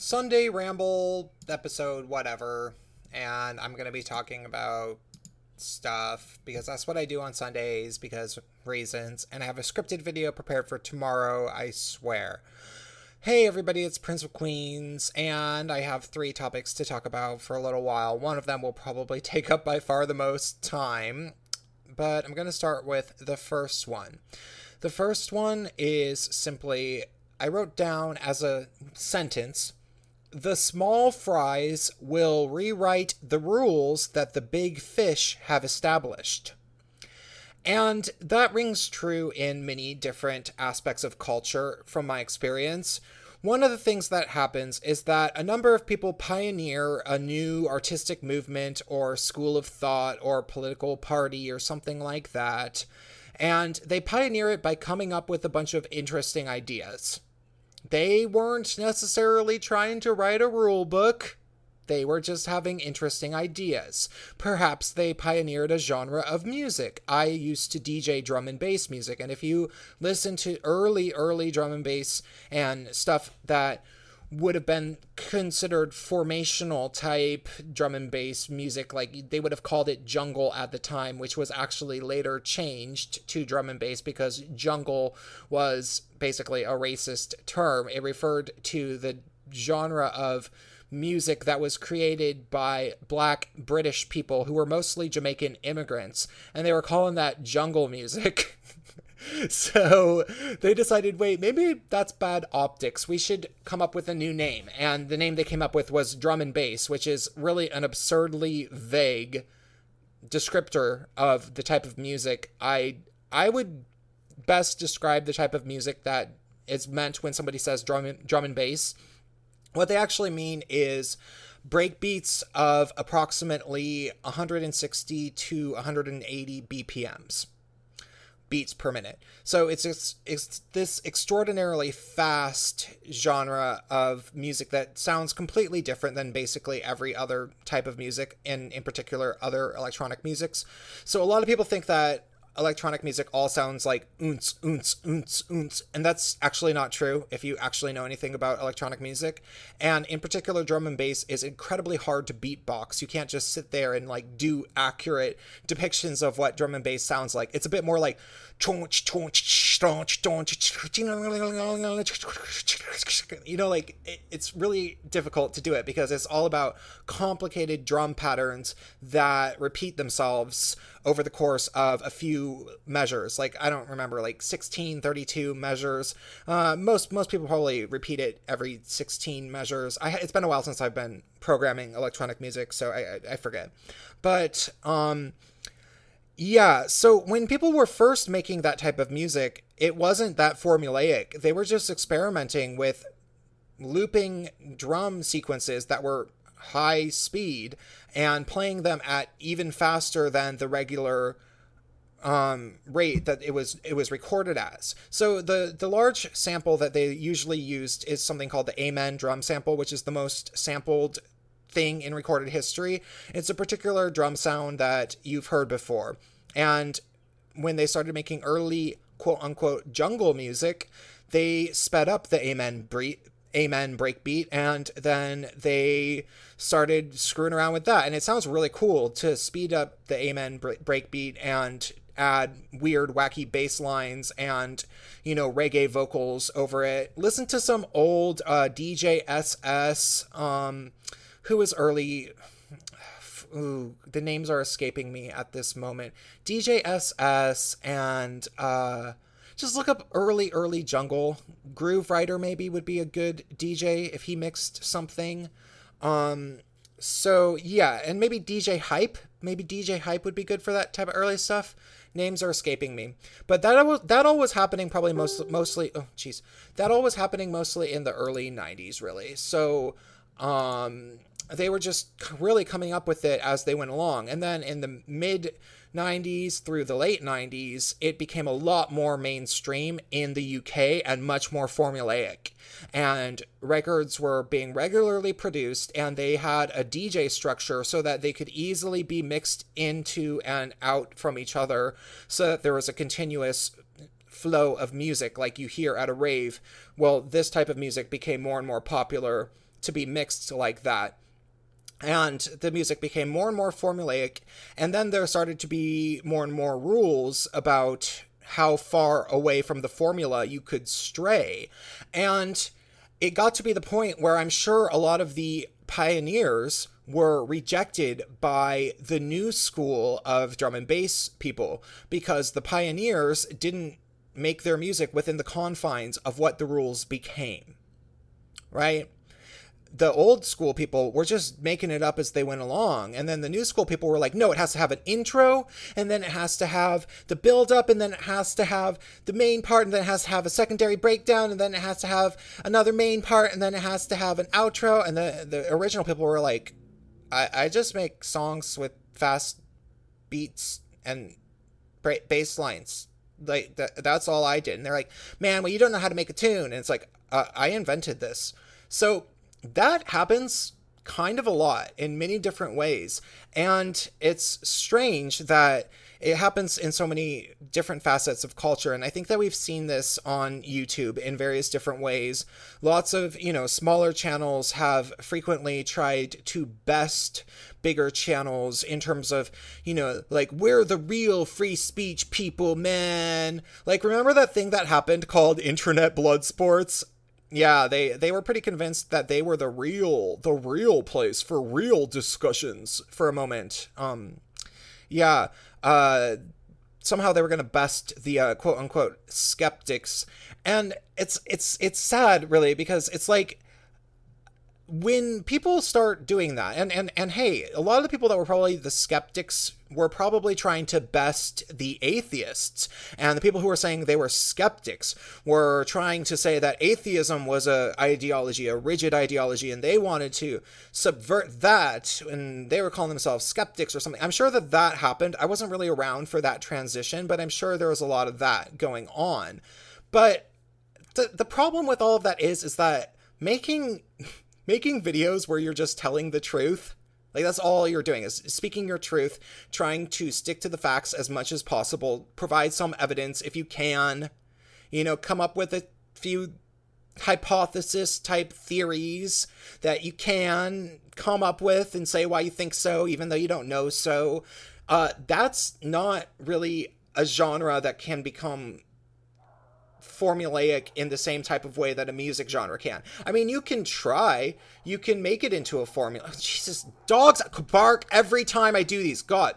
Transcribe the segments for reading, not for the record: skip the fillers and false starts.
Sunday ramble episode, whatever. And I'm going to be talking about stuff because that's what I do on Sundays because reasons. And I have a scripted video prepared for tomorrow, I swear. Hey everybody, it's Prince of Queens, and I have 3 topics to talk about for a little while. One of them will probably take up by far the most time, but I'm going to start with the first one. The first one is simply, I wrote down as a sentence, the small fries will rewrite the rules that the big fish have established. And that rings true in many different aspects of culture from my experience. One of the things that happens is that a number of people pioneer a new artistic movement or school of thought or political party or something like that. And they pioneer it by coming up with a bunch of interesting ideas. They weren't necessarily trying to write a rule book. They were just having interesting ideas. Perhaps they pioneered a genre of music. I used to DJ drum and bass music, and if you listen to early drum and bass and stuff that would have been considered formational type drum and bass music, like they would have called it jungle at the time, which was actually later changed to drum and bass because jungle was basically a racist term. It referred to the genre of music that was created by black British people who were mostly Jamaican immigrants, and they were calling that jungle music. So they decided, wait, maybe that's bad optics. We should come up with a new name. And the name they came up with was drum and bass, which is really an absurdly vague descriptor of the type of music. I would best describe the type of music that is meant when somebody says drum and bass. What they actually mean is breakbeats of approximately 160 to 180 BPMs. Beats per minute. So it's this extraordinarily fast genre of music that sounds completely different than basically every other type of music, and in particular other electronic musics. So a lot of people think that electronic music all sounds like oonce, oonce, oonce, oonce, and that's actually not true if you actually know anything about electronic music. And in particular, drum and bass is incredibly hard to beatbox. You can't just sit there and like do accurate depictions of what drum and bass sounds like. It's a bit more like it's really difficult to do it because it's all about complicated drum patterns that repeat themselves over the course of a few measures. Like, I don't remember, like 16, 32 measures. Most people probably repeat it every 16 measures. It's been a while since I've been programming electronic music, so I forget. But, yeah, so when people were first making that type of music, it wasn't that formulaic. They were just experimenting with looping drum sequences that were high speed and playing them at even faster than the regular rate that it was recorded as. So the large sample that they usually used is something called the Amen drum sample, which is the most sampled thing in recorded history. It's a particular drum sound that you've heard before. And when they started making early quote-unquote jungle music, they sped up the Amen breakbeat, and then they started screwing around with that. And it sounds really cool to speed up the Amen breakbeat and add weird, wacky bass lines and, reggae vocals over it. Listen to some old DJ SS, who was early... Ooh, the names are escaping me at this moment. DJ SS and just look up early jungle. Groove Rider maybe would be a good DJ if he mixed something. So yeah, and maybe DJ Hype. Maybe DJ Hype would be good for that type of early stuff. Names are escaping me. But that all was happening probably mostly. Oh, jeez, that all was happening mostly in the early 90s, really. So they were just really coming up with it as they went along. And then in the mid 90s through the late 90s, it became a lot more mainstream in the UK and much more formulaic. And records were being regularly produced, and they had a DJ structure so that they could easily be mixed into and out from each other so that there was a continuous flow of music like you hear at a rave. Well, this type of music became more and more popular to be mixed like that. And the music became more and more formulaic. And then there started to be more and more rules about how far away from the formula you could stray. And it got to be the point where I'm sure a lot of the pioneers were rejected by the new school of drum and bass people, because the pioneers didn't make their music within the confines of what the rules became, right? The old school people were just making it up as they went along. And then the new school people were like, no, it has to have an intro, and then it has to have the build up, and then it has to have the main part, and then it has to have a secondary breakdown, and then it has to have another main part, and then it has to have an outro. And the original people were like, I just make songs with fast beats and bass lines. Like that's all I did. And they're like, man, well, you don't know how to make a tune. And it's like, I invented this. So that happens kind of a lot in many different ways. And it's strange that it happens in so many different facets of culture. And I think that we've seen this on YouTube in various different ways. Lots of, smaller channels have frequently tried to best bigger channels in terms of, like, we're the real free speech people, man. Like, remember that thing that happened called Internet Blood Sports? Yeah, they were pretty convinced that they were the real place for real discussions for a moment. Somehow they were going to best the quote unquote skeptics. And it's sad, really, because it's like, when people start doing that, and hey, a lot of the people that were probably the skeptics were probably trying to best the atheists, and the people who were saying they were skeptics were trying to say that atheism was a rigid ideology, and they wanted to subvert that, and they were calling themselves skeptics or something. I'm sure that happened. I wasn't really around for that transition, but I'm sure there was a lot of that going on. But the problem with all of that is that making videos where you're just telling the truth, like, that's all you're doing, is speaking your truth, trying to stick to the facts as much as possible, provide some evidence if you can, come up with a few hypothesis type theories that you can come up with and say why you think so, even though you don't know so. That's not really a genre that can become formulaic in the same type of way that a music genre can. I mean, you can make it into a formula. Jesus, dogs bark every time I do these. God.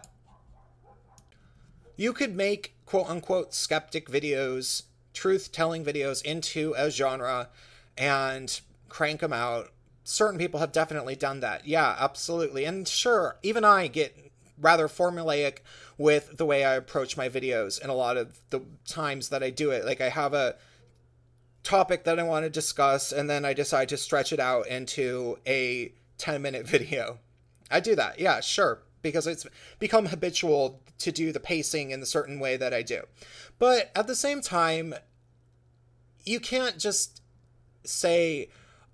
You could make quote unquote skeptic videos, truth-telling videos into a genre and crank them out. Certain people have definitely done that. Yeah, absolutely. And sure, even I get rather formulaic with the way I approach my videos and a lot of the times that I do it. Like, I have a topic that I want to discuss, and then I decide to stretch it out into a 10-minute video. I do that. Yeah, sure. Because it's become habitual to do the pacing in the certain way that I do. But at the same time, you can't just say,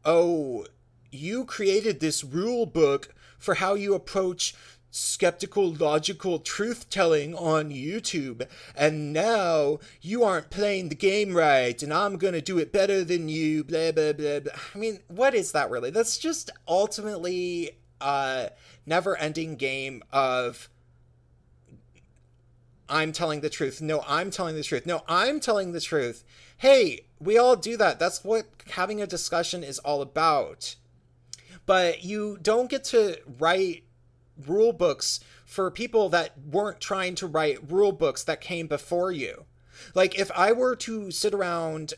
oh, you created this rule book for how you approach skeptical, logical truth-telling on YouTube, and now you aren't playing the game right, and I'm gonna do it better than you, blah, blah, blah, blah. I mean, what is that really? That's just ultimately a never-ending game of I'm telling the truth. No, I'm telling the truth. No, I'm telling the truth. Hey, we all do that. That's what having a discussion is all about. But you don't get to write rule books for people that weren't trying to write rule books that came before you. Like, if I were to sit around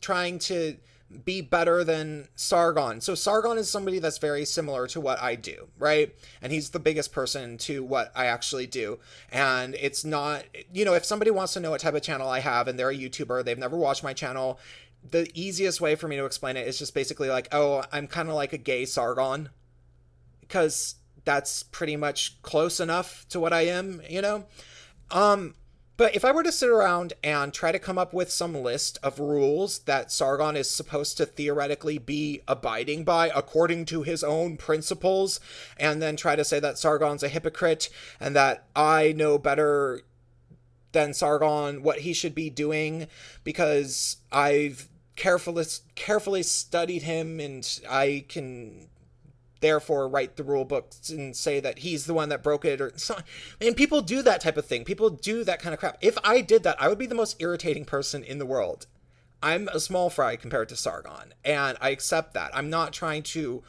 trying to be better than Sargon. So Sargon is somebody that's very similar to what I do, right? And he's the biggest person to what I actually do. And it's not, if somebody wants to know what type of channel I have and they're a YouTuber, they've never watched my channel, the easiest way for me to explain it is just basically like, oh, I'm kind of like a gay Sargon. Because that's pretty much close enough to what I am, But if I were to sit around and try to come up with some list of rules that Sargon is supposed to theoretically be abiding by according to his own principles, and then try to say that Sargon's a hypocrite and that I know better than Sargon what he should be doing because I've carefully studied him, and I can therefore write the rule books and say that he's the one that broke it or so. And people do that type of thing. People do that kind of crap. If I did that, I would be the most irritating person in the world. I'm a small fry compared to Sargon, and I accept that. I'm not trying to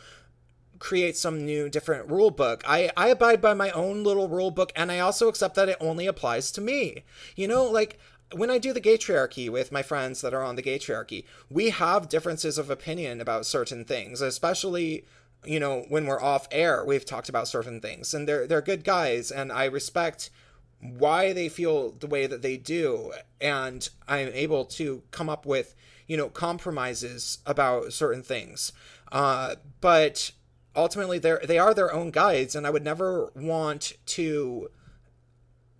create some new different rule book. I abide by my own little rule book, and I also accept that it only applies to me. You know, like when I do the Gaytriarchy with my friends that are on the Gaytriarchy, we have differences of opinion about certain things, especially, you know, when we're off air. We've talked about certain things, and they're good guys, and I respect why they feel the way that they do, and I'm able to come up with, you know, compromises about certain things. But ultimately, they are their own guides, and I would never want to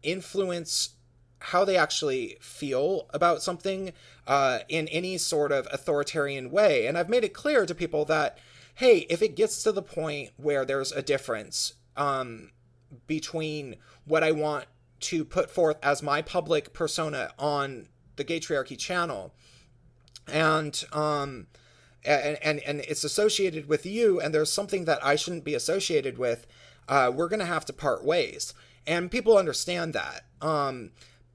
influence how they actually feel about something in any sort of authoritarian way. And I've made it clear to people that, hey, if it gets to the point where there's a difference between what I want to put forth as my public persona on the Gaytriarchy channel and it's associated with you, and there's something that I shouldn't be associated with, we're going to have to part ways. And people understand that.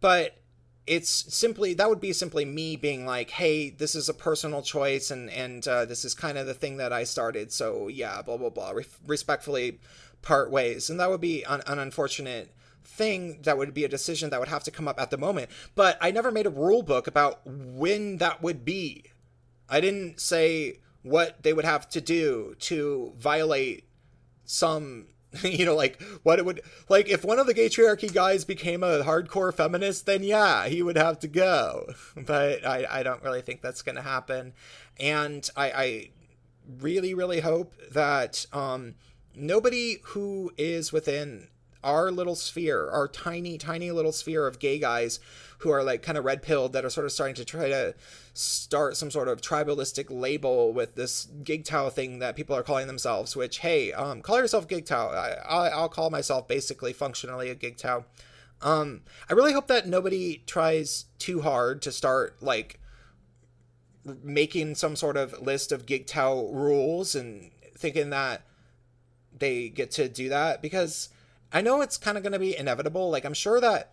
But it's simply, that would be simply me being like, hey, this is a personal choice, and this is kind of the thing that I started. So yeah, blah, blah, blah, respectfully part ways. And that would be an unfortunate thing. That would be a decision that would have to come up at the moment. But I never made a rule book about when that would be. I didn't say what they would have to do to violate some, you know, like what it would, like if one of the Gaytriarchy guys became a hardcore feminist, then yeah, he would have to go. But I don't really think that's going to happen. And I really, really hope that nobody who is within our little sphere, our tiny, tiny little sphere of gay guys who are like kind of red-pilled, that are sort of starting to try to start some sort of tribalistic label with this GigTow thing that people are calling themselves, which, hey, call yourself GigTow. I'll call myself basically functionally a GigTow. I really hope that nobody tries too hard to start like making some sort of list of GigTow rules and thinking that they get to do that, because I know it's kind of going to be inevitable. Like, I'm sure that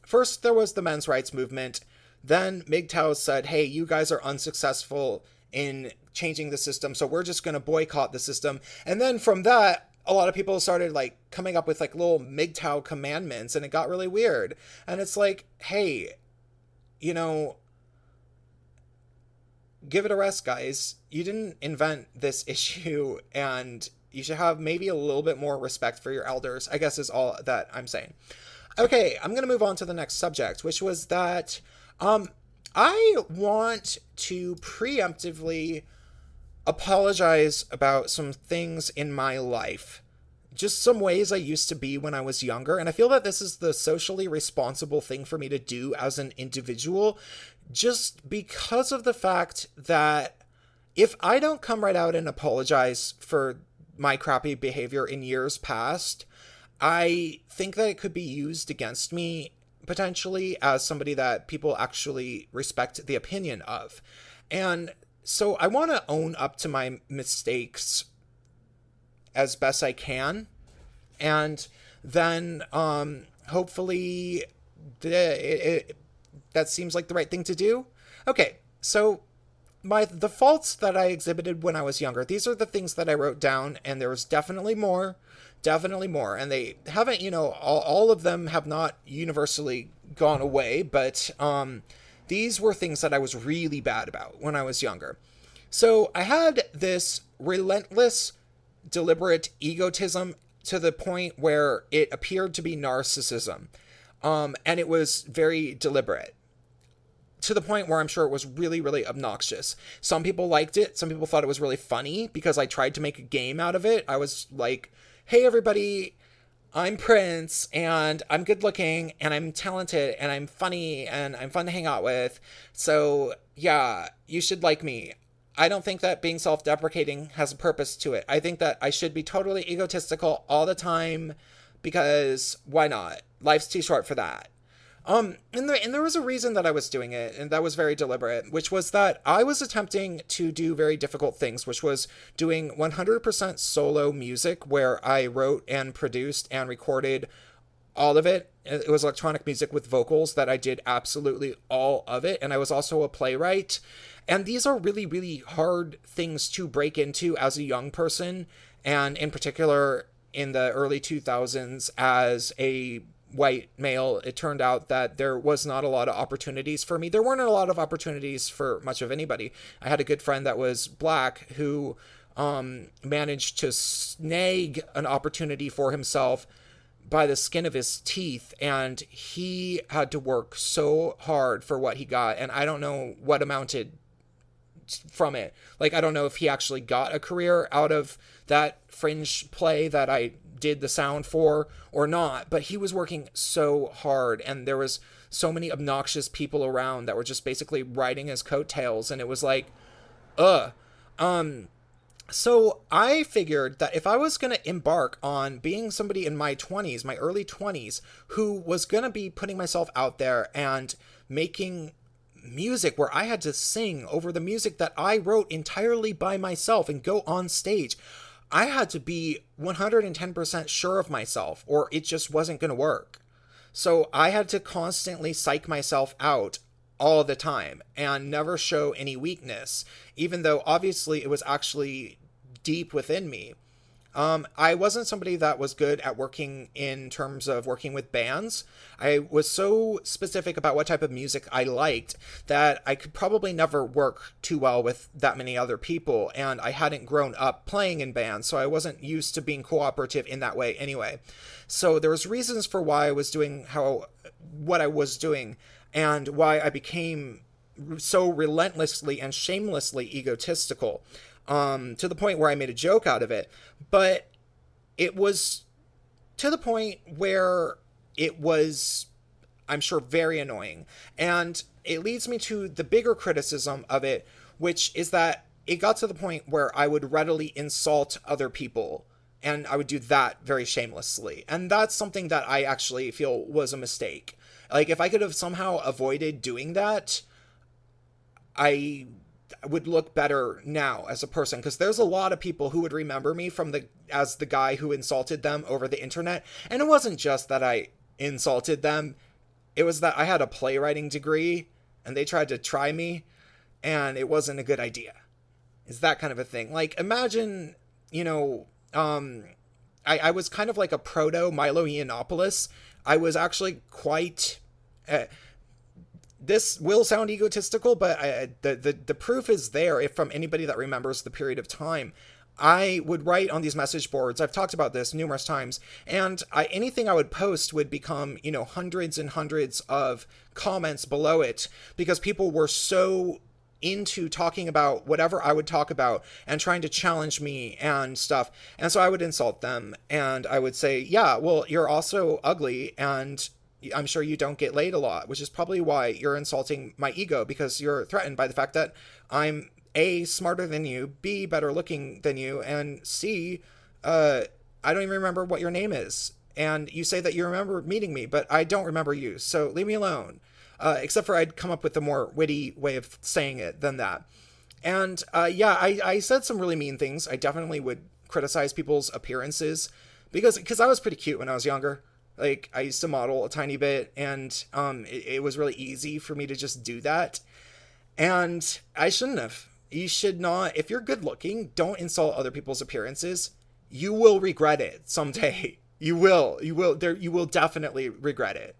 first there was the men's rights movement. Then MGTOW said, hey, you guys are unsuccessful in changing the system, so we're just going to boycott the system. And then from that, a lot of people started like coming up with like little MGTOW commandments, and it got really weird. And it's like, hey, you know, give it a rest, guys. You didn't invent this issue, and you should have maybe a little bit more respect for your elders, I guess is all that I'm saying. Okay, I'm going to move on to the next subject, which was that I want to preemptively apologize about some things in my life. Just some ways I used to be when I was younger. And I feel that this is the socially responsible thing for me to do as an individual, just because of the fact that if I don't come right out and apologize for my crappy behavior in years past, I think that it could be used against me potentially as somebody that people actually respect the opinion of. And so I want to own up to my mistakes as best I can. And then hopefully that seems like the right thing to do. Okay, so the faults that I exhibited when I was younger, these are the things that I wrote down, and there was definitely more. And they haven't, you know, all of them have not universally gone away, but these were things that I was really bad about when I was younger. So I had this relentless, deliberate egotism to the point where it appeared to be narcissism. And it was very deliberate, to the point where I'm sure it was really, really obnoxious. Some people liked it. Some people thought it was really funny because I tried to make a game out of it. I was like, hey, everybody, I'm Prince, and I'm good looking, and I'm talented, and I'm funny, and I'm fun to hang out with. So yeah, you should like me. I don't think that being self-deprecating has a purpose to it. I think that I should be totally egotistical all the time, because why not? Life's too short for that. And there was a reason that I was doing it, and that was very deliberate, which was that I was attempting to do very difficult things, which was doing 100% solo music where I wrote and produced and recorded all of it. It was electronic music with vocals that I did absolutely all of it. And I was also a playwright. And these are really, really hard things to break into as a young person. And in particular, in the early 2000s, as a white male, it turned out that there was not a lot of opportunities for me. There weren't a lot of opportunities for much of anybody. I had a good friend that was black who managed to snag an opportunity for himself by the skin of his teeth, and he had to work so hard for what he got, and I don't know what amounted from it. Like, I don't know if he actually got a career out of that fringe play that I did the sound for or not, but he was working so hard, and there was so many obnoxious people around that were just basically riding his coattails, and it was like, so I figured that if I was going to embark on being somebody in my 20s, my early 20s, who was going to be putting myself out there and making music where I had to sing over the music that I wrote entirely by myself and go on stage, I had to be 110% sure of myself, or it just wasn't going to work. So I had to constantly psych myself out all the time and never show any weakness, even though obviously it was actually deep within me. I wasn't somebody that was good at working in terms of working with bands. I was so specific about what type of music I liked that I could probably never work too well with that many other people, and I hadn't grown up playing in bands, so I wasn't used to being cooperative in that way anyway. So there was reasons for why I was doing what I was doing, and why I became so relentlessly and shamelessly egotistical, to the point where I made a joke out of it. But it was to the point where it was, I'm sure, very annoying. And it leads me to the bigger criticism of it, which is that it got to the point where I would readily insult other people, and I would do that very shamelessly. And that's something that I actually feel was a mistake. Like, if I could have somehow avoided doing that, I would look better now as a person, because there's a lot of people who would remember me as the guy who insulted them over the internet. And it wasn't just that I insulted them, it was that I had a playwriting degree and they tried to try me, and it wasn't a good idea. It's that kind of a thing. Like, imagine, I was kind of like a proto Milo Yiannopoulos. I was actually quite this will sound egotistical, but the proof is there. If from anybody that remembers the period of time, I would write on these message boards. I've talked about this numerous times, and anything I would post would become, hundreds and hundreds of comments below it, because people were so into talking about whatever I would talk about and trying to challenge me and stuff. And so I would insult them, and I would say, yeah, well, you're also ugly, and I'm sure you don't get laid a lot, which is probably why you're insulting my ego, because you're threatened by the fact that I'm A, smarter than you, B, better looking than you, and C, I don't even remember what your name is. And you say that you remember meeting me, but I don't remember you, so leave me alone. Except for I'd come up with a more witty way of saying it than that. And I said some really mean things. I definitely would criticize people's appearances, because I was pretty cute when I was younger. Like, I used to model a tiny bit, and it was really easy for me to just do that. And I shouldn't have. You should not. If you're good looking, don't insult other people's appearances. You will regret it someday. You will. You will definitely regret it.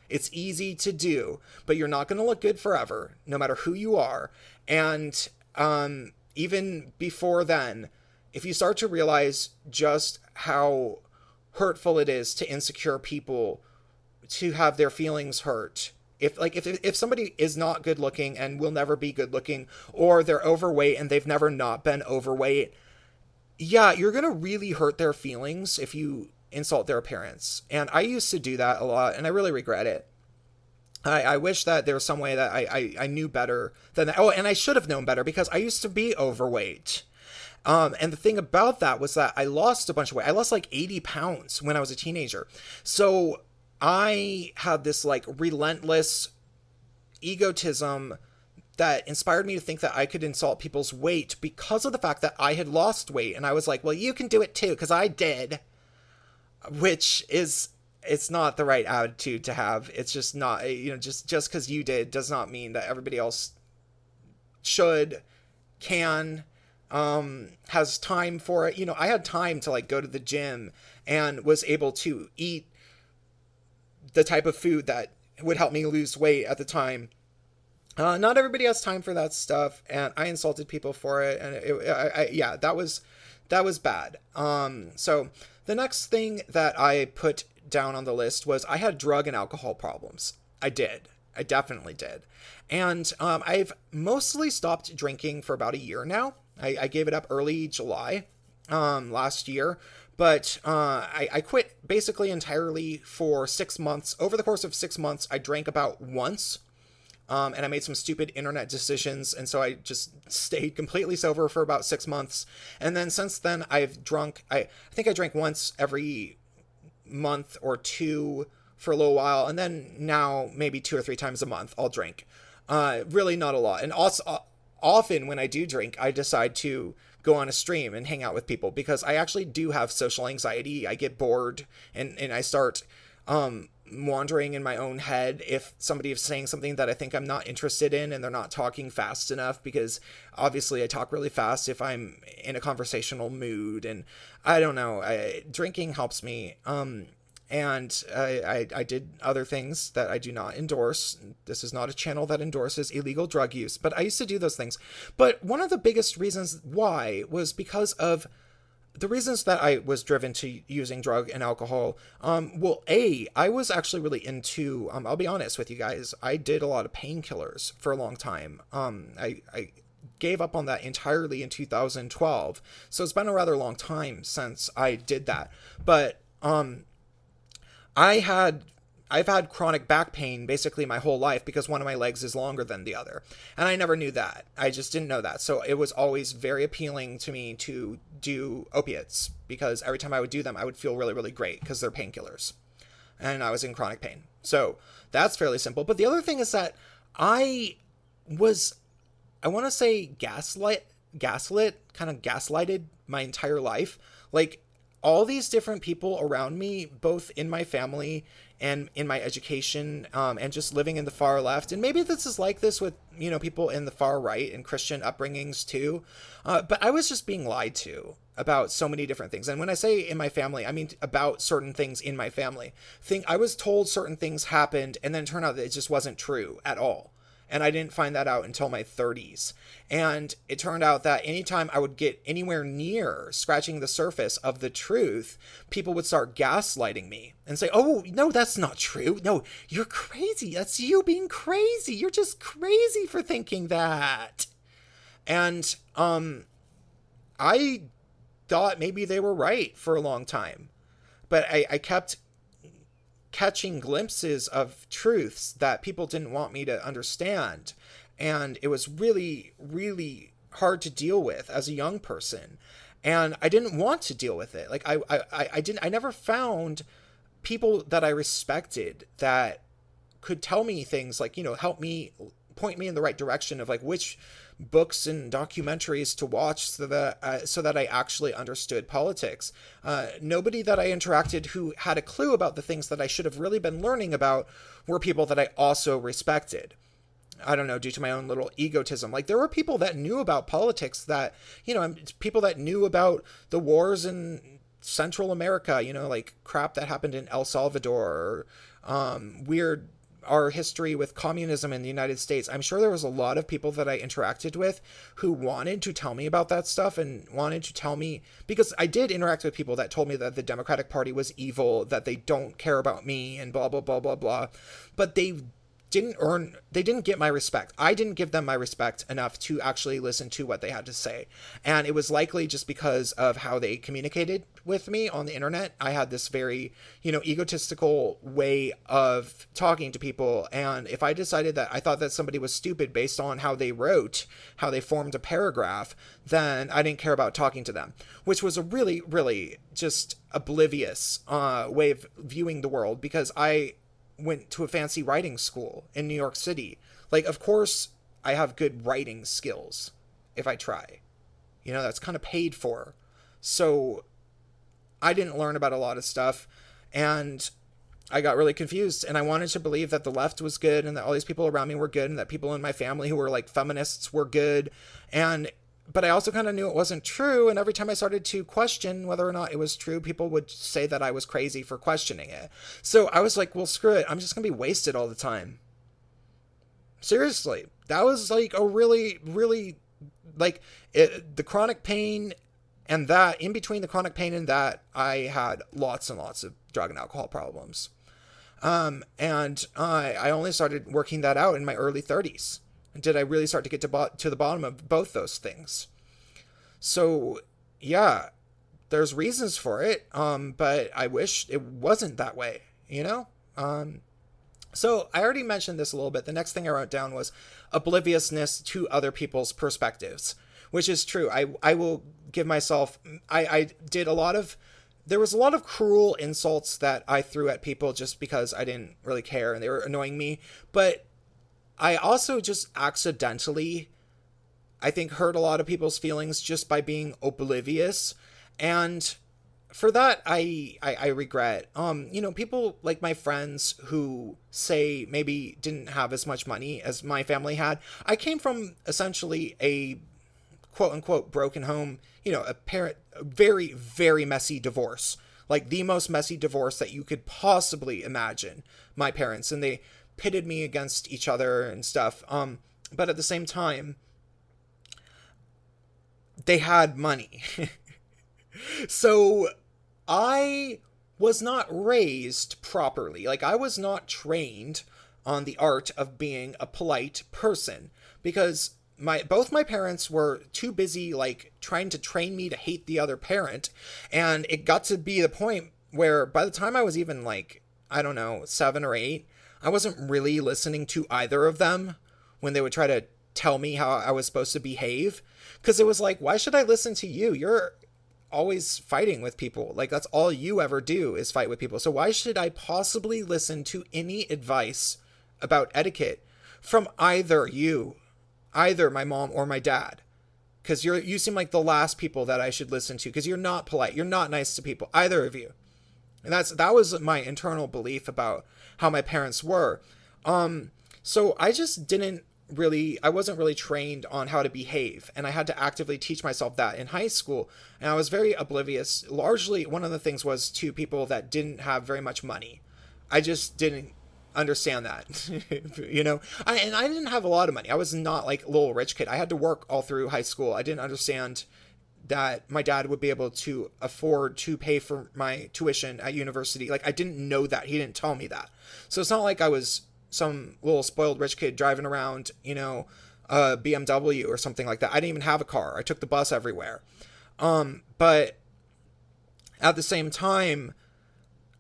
It's easy to do, but you're not going to look good forever, no matter who you are. And even before then, if you start to realize just how hurtful it is to insecure people to have their feelings hurt. If somebody is not good looking and will never be good looking, or they're overweight and they've never not been overweight, yeah, you're going to really hurt their feelings if you insult their appearance. And I used to do that a lot, and I really regret it. I wish that there was some way that I knew better than that. Oh, and I should have known better, because I used to be overweight. And the thing about that was that I lost a bunch of weight. I lost like 80 pounds when I was a teenager. So I had this like relentless egotism that inspired me to think that I could insult people's weight because of the fact that I had lost weight. And I was like, well, you can do it too, because I did. Which is, it's not the right attitude to have. It's just not, just because you did does not mean that everybody else should, can, has time for it. I had time to like go to the gym and was able to eat the type of food that would help me lose weight at the time. Not everybody has time for that stuff, and I insulted people for it, and yeah, that was bad. So the next thing that I put down on the list was I had drug and alcohol problems. I definitely did. And I've mostly stopped drinking for about a year now. I gave it up early July last year, but I quit basically entirely for 6 months. Over the course of 6 months, I drank about once. And I made some stupid internet decisions, and so I just stayed completely sober for about 6 months. And then since then, I've drunk, I think I drank once every month or two for a little while, and then now maybe 2 or 3 times a month I'll drink. Really not a lot. And also, often when I do drink, I decide to go on a stream and hang out with people, because I actually do have social anxiety. I get bored, and I start wandering in my own head if somebody is saying something that I think I'm not interested in and they're not talking fast enough, because obviously I talk really fast if I'm in a conversational mood, and I don't know, drinking helps me. And I did other things that I do not endorse. This is not a channel that endorses illegal drug use, but I used to do those things. But one of the biggest reasons why was because of the reasons that I was driven to using drug and alcohol. Well, I was actually really into, I'll be honest with you guys, I did a lot of painkillers for a long time. I gave up on that entirely in 2012. So it's been a rather long time since I did that. But I've had chronic back pain basically my whole life because one of my legs is longer than the other. And I never knew that. I just didn't know that. So it was always very appealing to me to do opiates, because every time I would do them, I would feel really, really great because they're painkillers. And I was in chronic pain. So that's fairly simple. But the other thing is that I want to say gaslit, kind of gaslighted my entire life. Like, all these different people around me, both in my family and in my education, and just living in the far left. And maybe this is like this with, people in the far right and Christian upbringings too. But I was just being lied to about so many different things. And when I say in my family, I mean about certain things in my family. I was told certain things happened, and then it turned out that it just wasn't true at all. And I didn't find that out until my 30s. And it turned out that anytime I would get anywhere near scratching the surface of the truth, people would start gaslighting me and say, oh, no, that's not true. No, you're crazy. That's you being crazy. You're just crazy for thinking that. And I thought maybe they were right for a long time. But I kept catching glimpses of truths that people didn't want me to understand. And it was really, really hard to deal with as a young person. And I didn't want to deal with it. Like, I never found people that I respected that could tell me things like, help me, point me in the right direction of like which books and documentaries to watch so that I actually understood politics. Nobody that I interacted who had a clue about the things that I should have really been learning about were people that I also respected. I don't know, due to my own little egotism. Like, there were people that knew about politics that, people that knew about the wars in Central America, like crap that happened in El Salvador, or weird our history with communism in the United States. I'm sure there was a lot of people that I interacted with who wanted to tell me about that stuff and wanted to tell me, because I did interact with people that told me that the Democratic Party was evil, that they don't care about me and blah, blah, blah, blah, blah. But they they didn't get my respect. I didn't give them my respect enough to actually listen to what they had to say. And it was likely just because of how they communicated with me on the internet. I had this very, egotistical way of talking to people. And if I decided that I thought that somebody was stupid based on how they wrote, how they formed a paragraph, then I didn't care about talking to them, which was a really, really just oblivious way of viewing the world, because I went to a fancy writing school in New York City. Like, of course, I have good writing skills if I try. That's kind of paid for. So I didn't learn about a lot of stuff, and I got really confused, and I wanted to believe that the left was good and that all these people around me were good and that people in my family who were like feminists were good. But I also kind of knew it wasn't true, and every time I started to question whether or not it was true, people would say that I was crazy for questioning it. So I was like, well, screw it. I'm just going to be wasted all the time. Seriously. That was like a really, really, the chronic pain and that, in between the chronic pain and that, I had lots and lots of drug and alcohol problems. And I only started working that out in my early 30s. Did I really start to get to the bottom of both those things? So, yeah, there's reasons for it, but I wish it wasn't that way, So I already mentioned this a little bit. The next thing I wrote down was obliviousness to other people's perspectives, which is true. I will give myself, I did there was a lot of cruel insults that I threw at people just because I didn't really care and they were annoying me, but I also just accidentally, I think, hurt a lot of people's feelings just by being oblivious. And for that, I regret. People like my friends who say maybe didn't have as much money as my family had. I came from essentially a quote unquote broken home, a very, very messy divorce, like the most messy divorce that you could possibly imagine. My parents, and they pitted me against each other and stuff. But at the same time, they had money. So I was not raised properly. Like, I was not trained on the art of being a polite person, because both my parents were too busy, like, trying to train me to hate the other parent. And it got to be the point where by the time I was even like, I don't know, 7 or 8, I wasn't really listening to either of them when they would try to tell me how I was supposed to behave. Because it was like, why should I listen to you? You're always fighting with people. Like, that's all you ever do is fight with people. So why should I possibly listen to any advice about etiquette from either my mom or my dad? Because you seem like the last people that I should listen to, because you're not polite. You're not nice to people, either of you. And that was my internal belief about how my parents were. So I just I wasn't really trained on how to behave, and I had to actively teach myself that in high school, and I was very oblivious. Largely, one of the things was to people that didn't have very much money. I just didn't understand that, and I didn't have a lot of money. I was not like a little rich kid. I had to work all through high school. I didn't understand that my dad would be able to afford to pay for my tuition at university. Like, I didn't know that. He didn't tell me that. So it's not like I was some little spoiled rich kid driving around, a BMW or something like that. I didn't even have a car. I took the bus everywhere. But at the same time,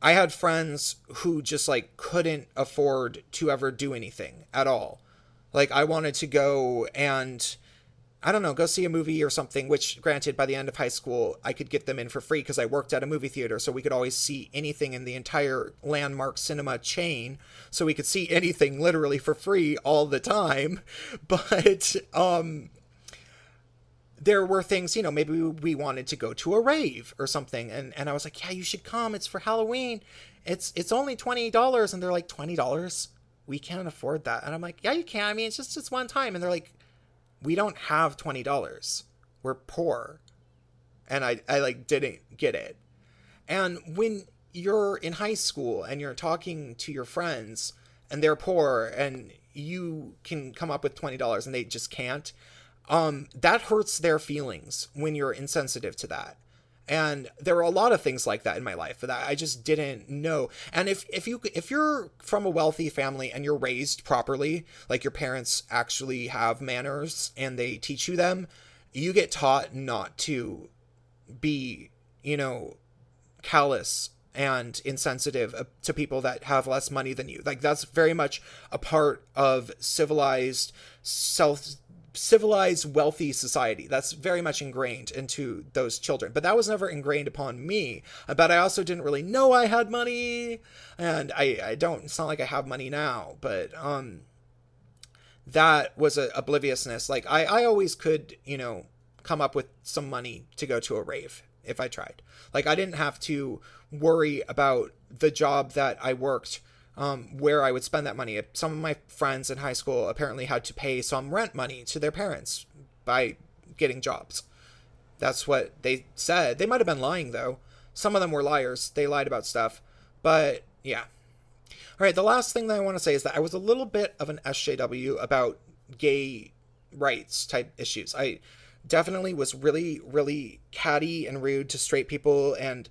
I had friends who just like couldn't afford to ever do anything at all. Like, I wanted to go and, I don't know, go see a movie or something, which granted, by the end of high school, I could get them in for free because I worked at a movie theater. So we could always see anything in the entire landmark cinema chain. So we could see anything literally for free all the time. But, there were things, maybe we wanted to go to a rave or something. And I was like, yeah, you should come. It's for Halloween. It's only $20. And they're like, $20? We can't afford that. And I'm like, yeah, you can. I mean, it's just one time. And they're like, we don't have $20. We're poor. And I like didn't get it. And when you're in high school and you're talking to your friends and they're poor and you can come up with $20 and they just can't, that hurts their feelings when you're insensitive to that. And there were a lot of things like that in my life that I just didn't know. And if you're from a wealthy family and you're raised properly, like your parents actually have manners and they teach you them, you get taught not to be, callous and insensitive to people that have less money than you. Like, that's very much a part of civilized wealthy society. That's very much ingrained into those children, but that was never ingrained upon me. But I also didn't really know I had money, and I don't, it's not like I have money now, but that was a obliviousness. Like, I always could, come up with some money to go to a rave if I tried. Like, I didn't have to worry about the job that I worked, where I would spend that money. Some of my friends in high school apparently had to pay some rent money to their parents by getting jobs. That's what they said. They might have been lying, though. Some of them were liars. They lied about stuff. But, yeah. All right, the last thing that I want to say is that I was a little bit of an SJW about gay rights type issues. I definitely was really, really catty and rude to straight people, and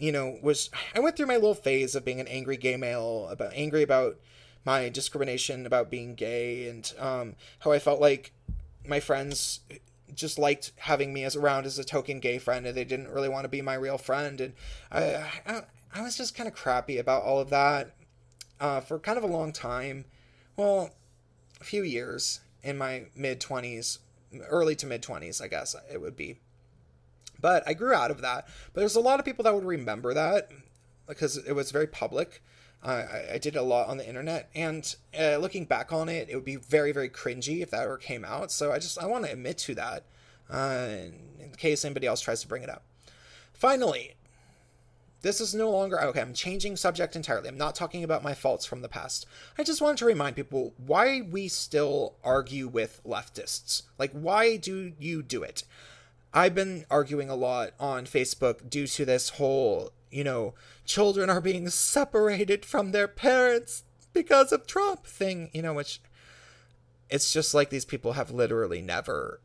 I went through my little phase of being an angry gay male, angry about my discrimination about being gay, and how I felt like my friends just liked having me around as a token gay friend, and they didn't really want to be my real friend. And I was just kind of crappy about all of that for kind of a long time. Well, a few years in my mid-20s, early to mid-20s, I guess it would be. But I grew out of that. But there's a lot of people that would remember that because it was very public. I did a lot on the internet, and looking back on it, it would be very, very cringy if that ever came out. So I want to admit to that in case anybody else tries to bring it up. Finally, this is no longer, okay, I'm changing subject entirely. I'm not talking about my faults from the past. I just wanted to remind people why we still argue with leftists. Like, why do you do it? I've been arguing a lot on Facebook due to this whole, children are being separated from their parents because of Trump thing, which it's just like these people have literally never,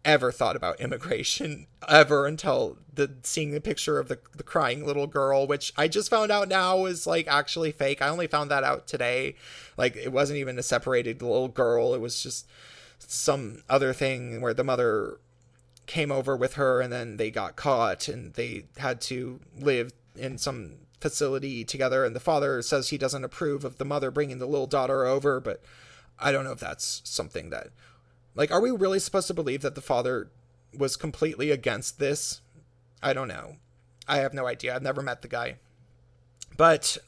ever thought about immigration ever until seeing the picture of the crying little girl, which I just found out now is like actually fake. I only found that out today. Like, it wasn't even a separated little girl. It was just some other thing where the mother came over with her and then they got caught and they had to live in some facility together, and the father says he doesn't approve of the mother bringing the little daughter over. But I don't know if that's something that, like, are we really supposed to believe that the father was completely against this? I don't know. I have no idea. I've never met the guy. But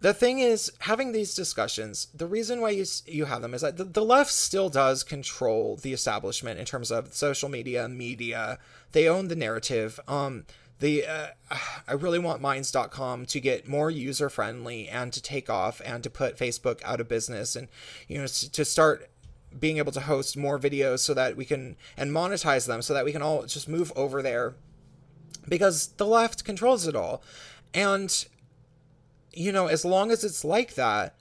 the thing is, having these discussions, the reason why you have them is that the left still does control the establishment in terms of social media. They own the narrative. I really want Minds.com to get more user-friendly and to take off and to put Facebook out of business, and, to start being able to host more videos so that we can, and monetize them so that we can all just move over there, because the left controls it all. And as long as it's like that,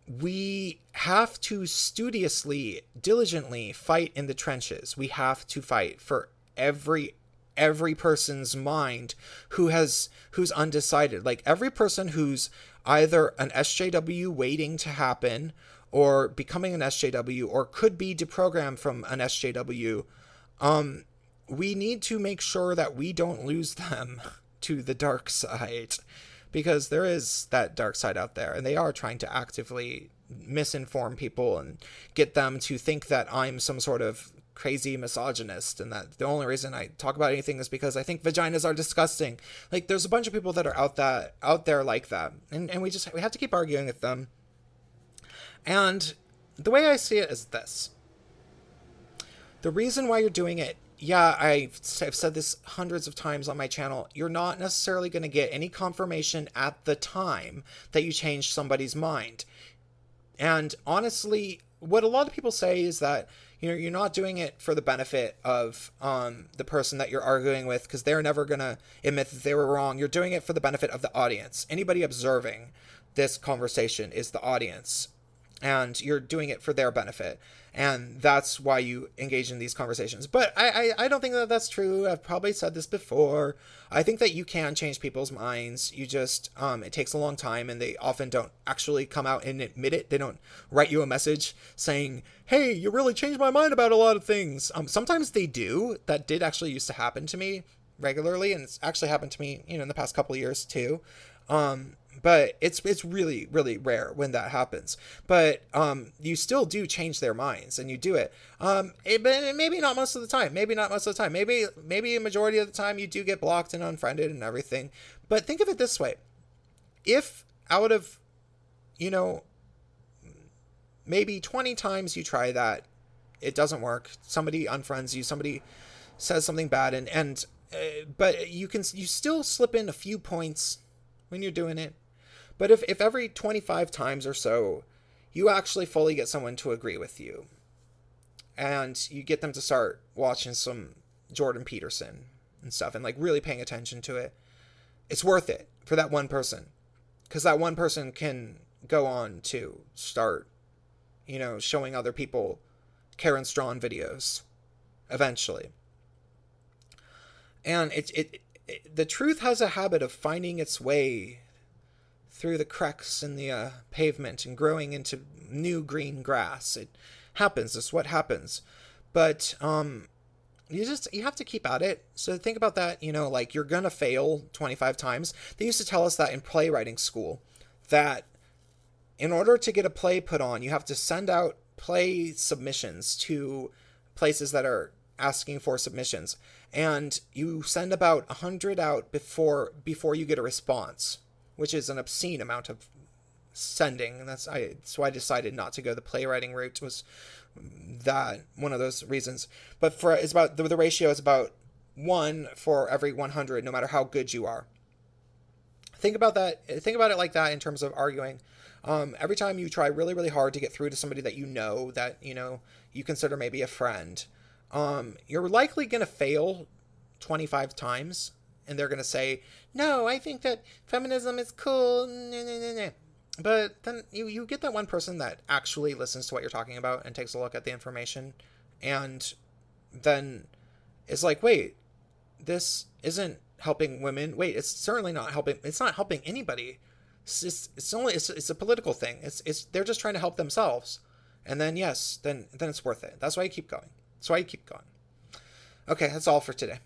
we have to studiously, diligently fight in the trenches. We have to fight for every person's mind who's undecided. Like, every person who's either an SJW waiting to happen, or becoming an SJW, or could be deprogrammed from an SJW, we need to make sure that we don't lose them to the dark side. Because there is that dark side out there, and they are trying to actively misinform people and get them to think that I'm some sort of crazy misogynist, and that the only reason I talk about anything is because I think vaginas are disgusting. Like, there's a bunch of people that are out there like that, and we have to keep arguing with them. And the way I see it is this: the reason why you're doing it, yeah, I've said this hundreds of times on my channel, you're not necessarily going to get any confirmation at the time that you change somebody's mind. And honestly, what a lot of people say is that, you're not doing it for the benefit of the person that you're arguing with, because they're never going to admit that they were wrong. You're doing it for the benefit of the audience. Anybody observing this conversation is the audience. and you're doing it for their benefit. And that's why you engage in these conversations. But I don't think that that's true. I've probably said this before. I think that you can change people's minds. You just, it takes a long time, and they often don't actually come out and admit it. They don't write you a message saying, hey, you really changed my mind about a lot of things. Sometimes they do. That did actually used to happen to me regularly, and it's actually happened to me, in the past couple of years too. But it's really, really rare when that happens. But you still do change their minds, and you do it. Maybe not most of the time. Maybe not most of the time. Maybe a majority of the time you do get blocked and unfriended and everything. But think of it this way. If out of, maybe 20 times you try that, it doesn't work. Somebody unfriends you. Somebody says something bad, but you still slip in a few points when you're doing it. But if every 25 times or so, you actually fully get someone to agree with you, and you get them to start watching some Jordan Peterson and stuff, and like really paying attention to it, it's worth it for that one person. Because that one person can go on to start, showing other people Karen Strawn videos eventually. And the truth has a habit of finding its way through the cracks in the pavement and growing into new green grass. It happens. That's what happens. But you have to keep at it. So think about that, like you're going to fail 25 times. They used to tell us that in playwriting school, that in order to get a play put on, you have to send out play submissions to places that are asking for submissions. And you send about 100 out before you get a response, which is an obscene amount of sending. And so I decided not to go the playwriting route. Was that one of those reasons? But it's about the ratio is about 1 for every 100, no matter how good you are. Think about that. Think about it like that in terms of arguing. Every time you try really, really hard to get through to somebody that that you consider maybe a friend, you're likely going to fail 25 times, and they're going to say, no, I think that feminism is cool. But then you get that one person that actually listens to what you're talking about and takes a look at the information, and then is like, wait, this isn't helping women. Wait, it's certainly not helping. It's not helping anybody. It's a political thing. They're just trying to help themselves. And then, yes, then it's worth it. That's why you keep going. Okay, that's all for today.